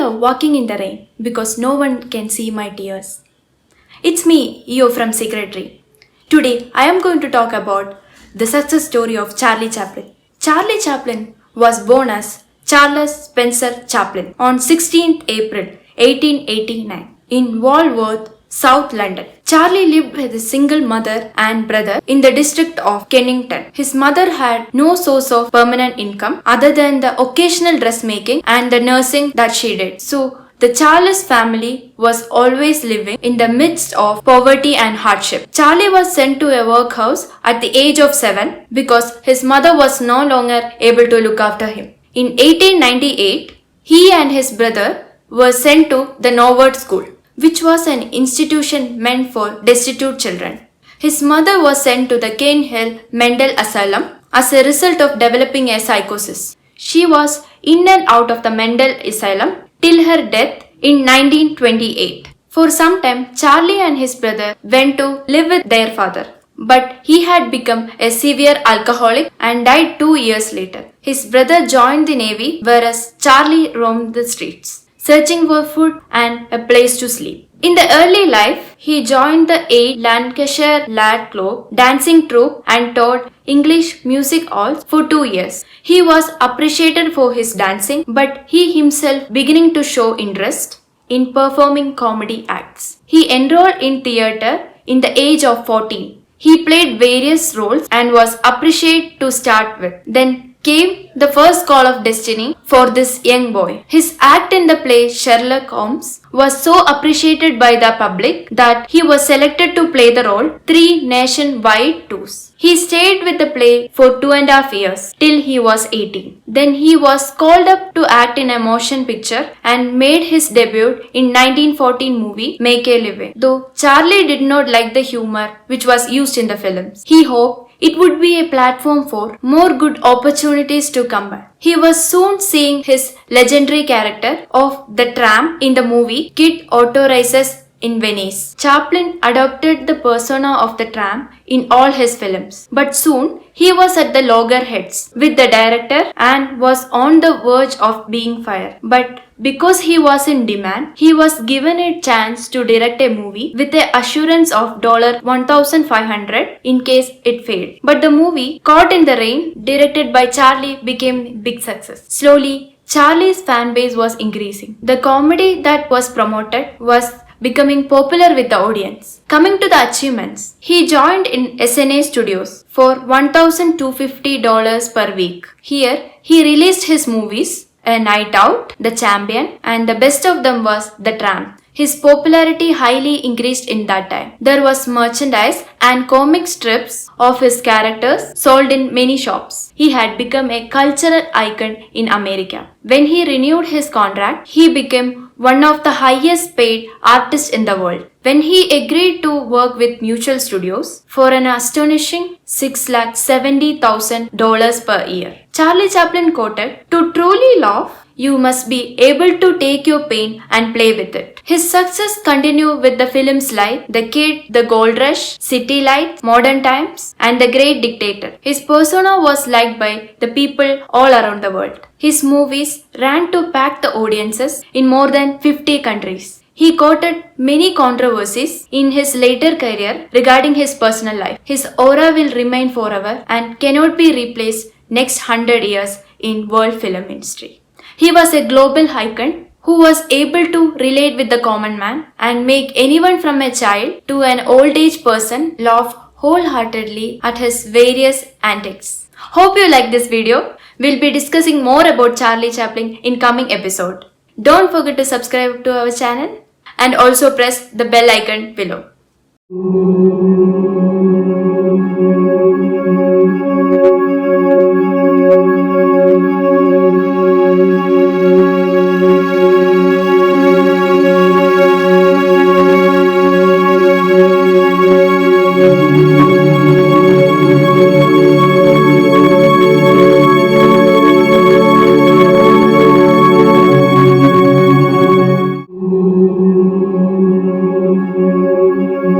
love walking in the rain because no one can see my tears. It's me, Eo from Secretary. Today, I am going to talk about the success story of Charlie Chaplin. Charlie Chaplin was born as Charles Spencer Chaplin on 16th April 1889 in Walworth, South London. Charlie lived with a single mother and brother in the district of Kennington. His mother had no source of permanent income other than the occasional dressmaking and the nursing that she did. So, the Charles family was always living in the midst of poverty and hardship. Charlie was sent to a workhouse at the age of 7 because his mother was no longer able to look after him. In 1898, he and his brother were sent to the Norwood School, which was an institution meant for destitute children. His mother was sent to the Cane Hill Mental Asylum as a result of developing a psychosis. She was in and out of the mental asylum till her death in 1928. For some time, Charlie and his brother went to live with their father, but he had become a severe alcoholic and died 2 years later. His brother joined the Navy, whereas Charlie roamed the streets, searching for food and a place to sleep. In the early life, he joined the 8 Lancashire Lad Club dancing troupe and taught English music halls for 2 years. He was appreciated for his dancing, but he himself beginning to show interest in performing comedy acts. He enrolled in theatre in the age of 14. He played various roles and was appreciated to start with. Then came the first call of destiny for this young boy. His act in the play Sherlock Holmes was so appreciated by the public that he was selected to play the role 3 nationwide tours. He stayed with the play for 2.5 years till he was 18. Then he was called up to act in a motion picture and made his debut in 1914 movie Make a Living. Though Charlie did not like the humor which was used in the films, he hoped it would be a platform for more good opportunities to come by. He was soon seeing his legendary character of the tramp in the movie Kid Auto Races in Venice. Chaplin adopted the persona of the tramp in all his films, but soon he was at the loggerheads with the director and was on the verge of being fired. But because he was in demand, he was given a chance to direct a movie with the assurance of $1,500 in case it failed. But the movie, Caught in the Rain, directed by Charlie, became a big success. Slowly, Charlie's fan base was increasing. The comedy that was promoted was becoming popular with the audience. Coming to the achievements, he joined in SNA Studios for $1,250 per week. Here, he released his movies A Night Out, The Champion, and the best of them was The Tramp. His popularity highly increased in that time. There was merchandise and comic strips of his characters sold in many shops. He had become a cultural icon in America. When he renewed his contract, he became one of the highest paid artists in the world. When he agreed to work with Mutual Studios for an astonishing $670,000 per year. Charlie Chaplin quoted, "To truly laugh, you must be able to take your pain and play with it." His success continued with the films like The Kid, The Gold Rush, City Lights, Modern Times, and The Great Dictator. His persona was liked by the people all around the world. His movies ran to pack the audiences in more than 50 countries. He courted many controversies in his later career regarding his personal life. His aura will remain forever and cannot be replaced next 100 years in world film history. He was a global icon who was able to relate with the common man and make anyone from a child to an old age person laugh wholeheartedly at his various antics. Hope you like this video. We'll be discussing more about Charlie Chaplin in coming episode. Don't forget to subscribe to our channel and also press the bell icon below.